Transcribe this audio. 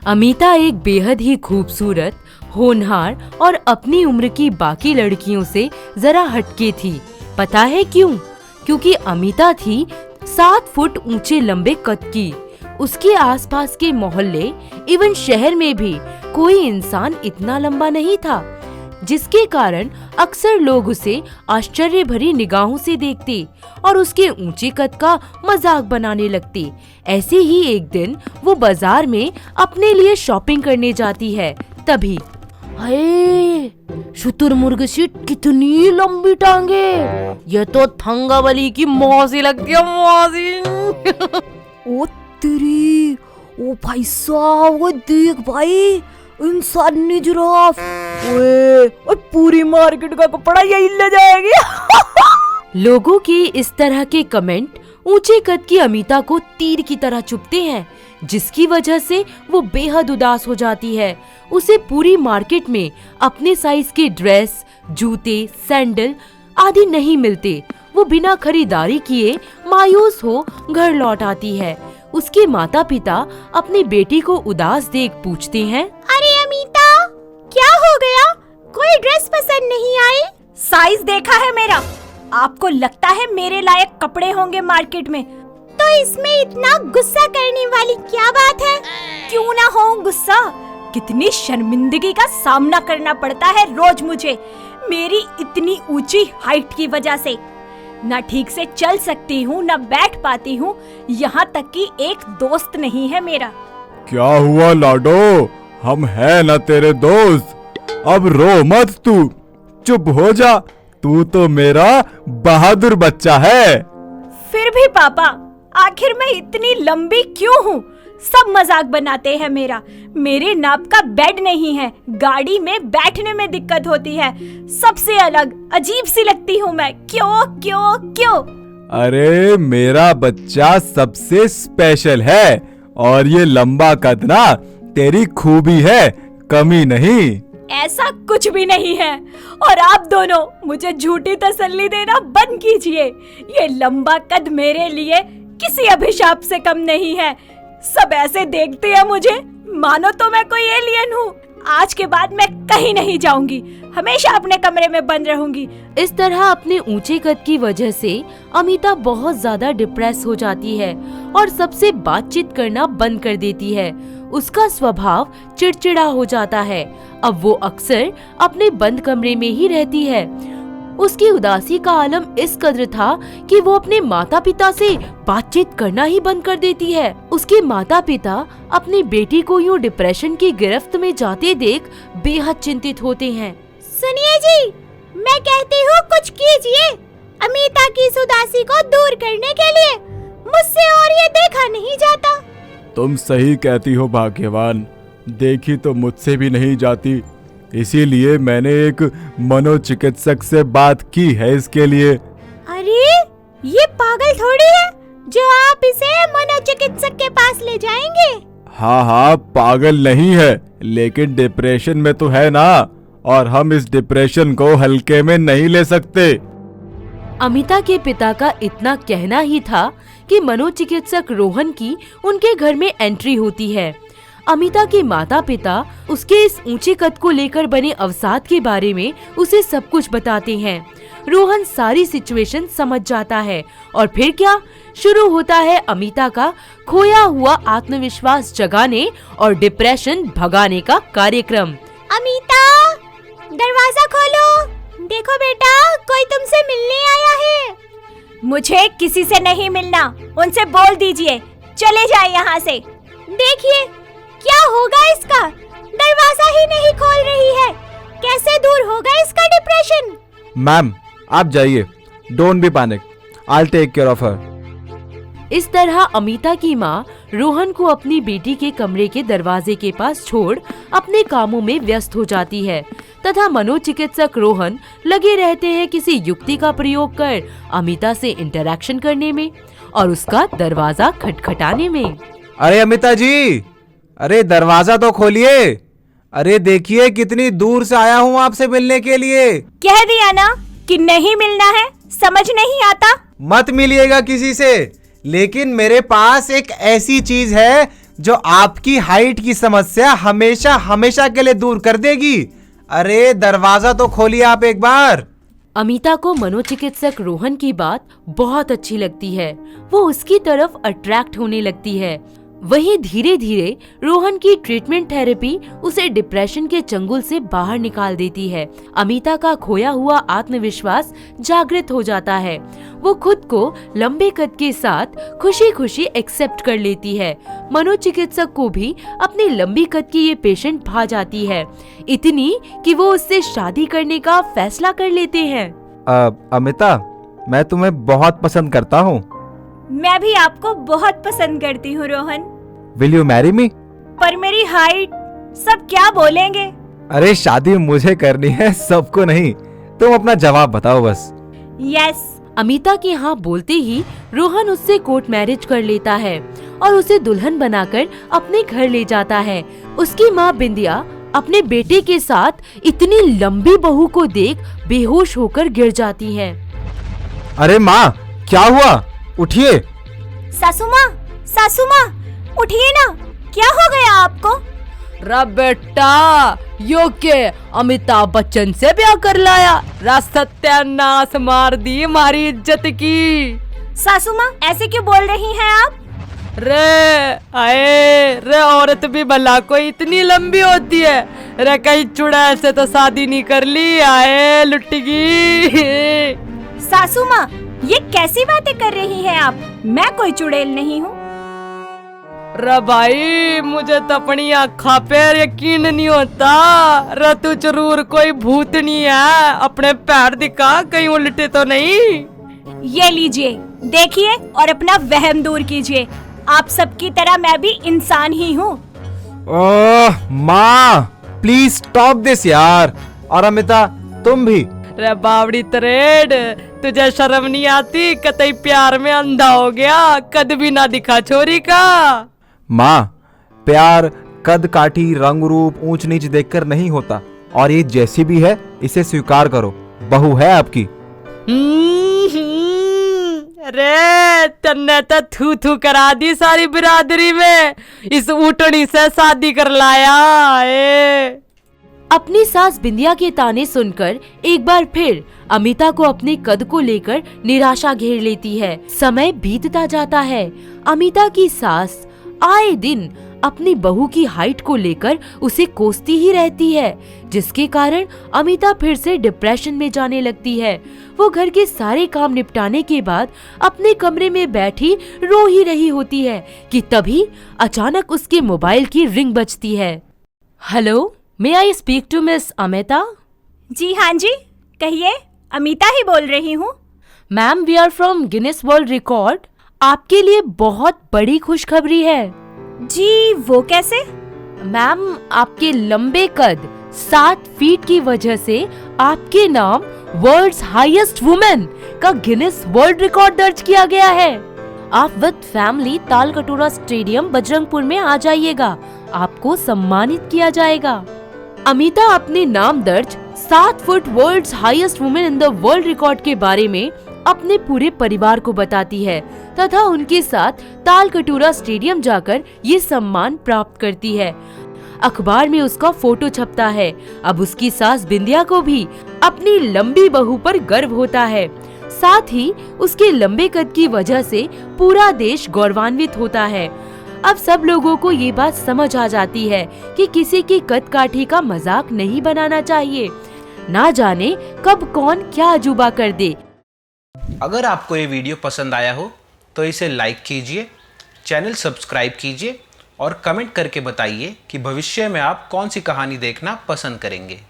अमिता एक बेहद ही खूबसूरत, होनहार और अपनी उम्र की बाकी लड़कियों से जरा हटके थी। पता है क्यों? क्योंकि अमिता थी 7 फुट ऊंचे लंबे कद की। उसके आसपास के मोहल्ले इवन शहर में भी कोई इंसान इतना लंबा नहीं था, जिसके कारण अक्सर लोग उसे आश्चर्य भरी निगाहों से देखते और उसके ऊंचे कद का मजाक बनाने लगते। ऐसे ही एक दिन वो बाजार में अपने लिए शॉपिंग करने जाती है। तभी हाय, शुतुरमुर्ग सी कितनी लंबी टांगे, ये तो थंगावली की मौसी लगती है, मौसी। ओ तेरी, ओ भाई साहब, वो देख भाई, इंसानी जिराफ। ओए पूरी मार्केट का कपड़ा यही ले जाएगी। लोगों के इस तरह के कमेंट ऊंचे कद की अमिता को तीर की तरह चुभते हैं, जिसकी वजह से वो बेहद उदास हो जाती है। उसे पूरी मार्केट में अपने साइज के ड्रेस, जूते, सैंडल आदि नहीं मिलते। वो बिना खरीदारी किए मायूस हो घर लौट आती है। उसके माता पिता अपनी बेटी को उदास देख पूछते हैं, अरे अमिता, क्या हो गया? कोई ड्रेस पसंद नहीं आई? साइज देखा है मेरा। आपको लगता है मेरे लायक कपड़े होंगे मार्केट में, तो इसमें इतना गुस्सा करने वाली क्या बात है? क्यों ना हो गुस्सा, कितनी शर्मिंदगी का सामना करना पड़ता है रोज मुझे, मेरी इतनी ऊंची हाइट की वजह से। न ठीक से चल सकती हूँ, न बैठ पाती हूँ, यहाँ तक कि एक दोस्त नहीं है मेरा। क्या हुआ लाडो, हम हैं ना तेरे दोस्त। अब रो मत तू, चुप हो जा, तू तो मेरा बहादुर बच्चा है। फिर भी पापा, आखिर मैं इतनी लंबी क्यों हूँ? सब मजाक बनाते हैं मेरा। मेरे नाप का बेड नहीं है, गाड़ी में बैठने में दिक्कत होती है, सबसे अलग अजीब सी लगती हूँ मैं। क्यों क्यों क्यों? अरे मेरा बच्चा सबसे स्पेशल है, और ये लंबा कद ना तेरी खूबी है, कमी नहीं। ऐसा कुछ भी नहीं है, और आप दोनों मुझे झूठी तसल्ली देना बंद कीजिए। ये लंबा कद मेरे लिए किसी अभिशाप से कम नहीं है। सब ऐसे देखते हैं मुझे मानो तो मैं कोई एलियन हूँ। आज के बाद मैं कहीं नहीं जाऊंगी, हमेशा अपने कमरे में बंद रहूंगी। इस तरह अपने ऊंचे कद की वजह से अमिता बहुत ज्यादा डिप्रेस हो जाती है और सबसे बातचीत करना बंद कर देती है। उसका स्वभाव चिड़चिड़ा हो जाता है। अब वो अक्सर अपने बंद कमरे में ही रहती है। उसकी उदासी का आलम इस कदर था कि वो अपने माता पिता से बातचीत करना ही बंद कर देती है। उसके माता पिता अपनी बेटी को यूं डिप्रेशन की गिरफ्त में जाते देख बेहद चिंतित होते हैं। सुनिए जी, मैं कहती हूँ कुछ कीजिए अमिता की इस उदासी को दूर करने के लिए। मुझसे और ये देखा नहीं जाता। तुम सही कहती हो भाग्यवान, देखी तो मुझसे भी नहीं जाती, इसीलिए मैंने एक मनोचिकित्सक से बात की है इसके लिए। अरे ये पागल थोड़ी है जो आप इसे मनोचिकित्सक के पास ले जाएंगे। हाँ, पागल नहीं है, लेकिन डिप्रेशन में तो है ना, और हम इस डिप्रेशन को हल्के में नहीं ले सकते। अमिता के पिता का इतना कहना ही था कि मनोचिकित्सक रोहन की उनके घर में एंट्री होती है। अमिता के माता पिता उसके इस ऊंचे कद को लेकर बने अवसाद के बारे में उसे सब कुछ बताते हैं। रोहन सारी सिचुएशन समझ जाता है और फिर क्या शुरू होता है अमिता का खोया हुआ आत्मविश्वास जगाने और डिप्रेशन भगाने का कार्यक्रम। अमिता, दरवाजा खोलो। देखो बेटा, कोई तुमसे मिलने आया है। मुझे किसी से नहीं मिलना, उनसे बोल दीजिए चले जाए यहाँ से। देखिए क्या होगा इसका, दरवाजा ही नहीं खोल रही है, कैसे दूर होगा इसका डिप्रेशन। मैम आप जाइए, don't be panic, I will take care of her. इस तरह अमिता की माँ रोहन को अपनी बेटी के कमरे के दरवाजे के पास छोड़ अपने कामों में व्यस्त हो जाती है तथा मनोचिकित्सक रोहन लगे रहते हैं किसी युक्ति का प्रयोग कर अमिता से इंटरैक्शन करने में और उसका दरवाजा खटखटाने में। अरे अमिता जी, अरे दरवाजा तो खोलिए। अरे देखिए कितनी दूर से आया हूँ आपसे मिलने के लिए। कह दिया ना कि नहीं मिलना है, समझ नहीं आता। मत मिलिएगा किसी से, लेकिन मेरे पास एक ऐसी चीज है जो आपकी हाइट की समस्या हमेशा हमेशा के लिए दूर कर देगी। अरे दरवाजा तो खोलिए आप एक बार। अमिता को मनोचिकित्सक रोहन की बात बहुत अच्छी लगती है। वो उसकी तरफ अट्रैक्ट होने लगती है। वहीं धीरे धीरे रोहन की ट्रीटमेंट थेरेपी उसे डिप्रेशन के चंगुल से बाहर निकाल देती है। अमिता का खोया हुआ आत्मविश्वास जागृत हो जाता है। वो खुद को लंबे कद के साथ खुशी खुशी एक्सेप्ट कर लेती है। मनोचिकित्सक को भी अपनी लंबी कद की ये पेशेंट भा जाती है, इतनी कि वो उससे शादी करने का फैसला कर लेते हैं। अमिता, मैं तुम्हें बहुत पसंद करता हूँ। मैं भी आपको बहुत पसंद करती हूँ Rohan. Will you marry me? पर मेरी हाइट, सब क्या बोलेंगे? अरे शादी मुझे करनी है, सबको नहीं। तुम अपना जवाब बताओ बस। यस। अमिता के हाँ बोलते ही रोहन उससे कोर्ट मैरिज कर लेता है और उसे दुल्हन बनाकर अपने घर ले जाता है। उसकी माँ बिंदिया अपने बेटे के साथ इतनी लंबी बहू को देख बेहोश होकर गिर जाती है। अरे माँ, क्या हुआ? उठिए। सासू माँ, उठिए ना, क्या हो गया आपको? रा बेटा, यो के अमिताभ बच्चन से ब्याह कर लाया। रा सत्यानाश मार दी हमारी इज्जत की। सासू माँ, ऐसे क्यों बोल रही हैं आप? रे औरत भी भला कोई इतनी लंबी होती है? रे कहीं चुड़ैल से तो शादी नहीं कर ली? आए लुटगी। सासू माँ, ये कैसी बातें कर रही हैं आप? मैं कोई चुड़ैल नहीं हूँ। रे भाई, मुझे तो अपनी आँखों पे यकीन नहीं होता। रे तू जरूर कोई भूतनी है। अपने पैर दिखा, कहीं उल्टे तो नहीं? ये लीजिए, देखिए और अपना वहम दूर कीजिए। आप सबकी तरह मैं भी इंसान ही हूँ। ओह माँ, प्लीज स्टॉप दिस यार। और अमिता, तुम भी। रे बावड़ी तरेड, तुझे शर्म नहीं आती? कतई प्यार में अंधा हो गया, कद भी ना दिखा छोरी का। माँ, प्यार कद काठी, रंग रूप, ऊंच नीच देखकर नहीं होता। और ये जैसी भी है, इसे स्वीकार करो। बहू है आपकी। रे तन्ने तो थू थू करा दी सारी बिरादरी में। इस ऊटनी से शादी कर लाया। अपनी सास बिंदिया के ताने सुनकर एक बार फिर अमिता को अपने कद को लेकर निराशा घेर लेती है। समय बीतता जाता है। अमिता की सास आए दिन अपनी बहू की हाइट को लेकर उसे कोसती ही रहती है, जिसके कारण अमिता फिर से डिप्रेशन में जाने लगती है। वो घर के सारे काम निपटाने के बाद अपने कमरे में बैठी रो ही रही होती है कि तभी अचानक उसके मोबाइल की रिंग बजती है। Hello, may I speak to miss Amita? जी हाँ जी, कहिए, अमिता ही बोल रही हूँ। Ma'am, we are from Guinness world record. आपके लिए बहुत बड़ी खुशखबरी है। जी, वो कैसे? मैम, आपके लंबे कद 7 फीट की वजह से आपके नाम वर्ल्ड्स हाईएस्ट वुमेन का गिनेस वर्ल्ड रिकॉर्ड दर्ज किया गया है। आप with family Talkatora stadium Bajrangpur में आ जाइएगा, आपको सम्मानित किया जाएगा। अमिता अपने नाम दर्ज 7 foot world's highest women in the world record के बारे में अपने पूरे परिवार को बताती है तथा उनके साथ तालकटोरा स्टेडियम जाकर ये सम्मान प्राप्त करती है। अखबार में उसका फोटो छपता है। अब उसकी सास बिंदिया को भी अपनी लंबी बहू पर गर्व होता है। साथ ही उसके लंबे कद की वजह से पूरा देश गौरवान्वित होता है। अब सब लोगों को ये बात समझ आ जाती है कि किसी की कद काठी का मजाक नहीं बनाना चाहिए। ना जाने कब कौन क्या अजूबा कर दे। अगर आपको ये वीडियो पसंद आया हो तो इसे लाइक कीजिए, चैनल सब्सक्राइब कीजिए और कमेंट करके बताइए कि भविष्य में आप कौन सी कहानी देखना पसंद करेंगे।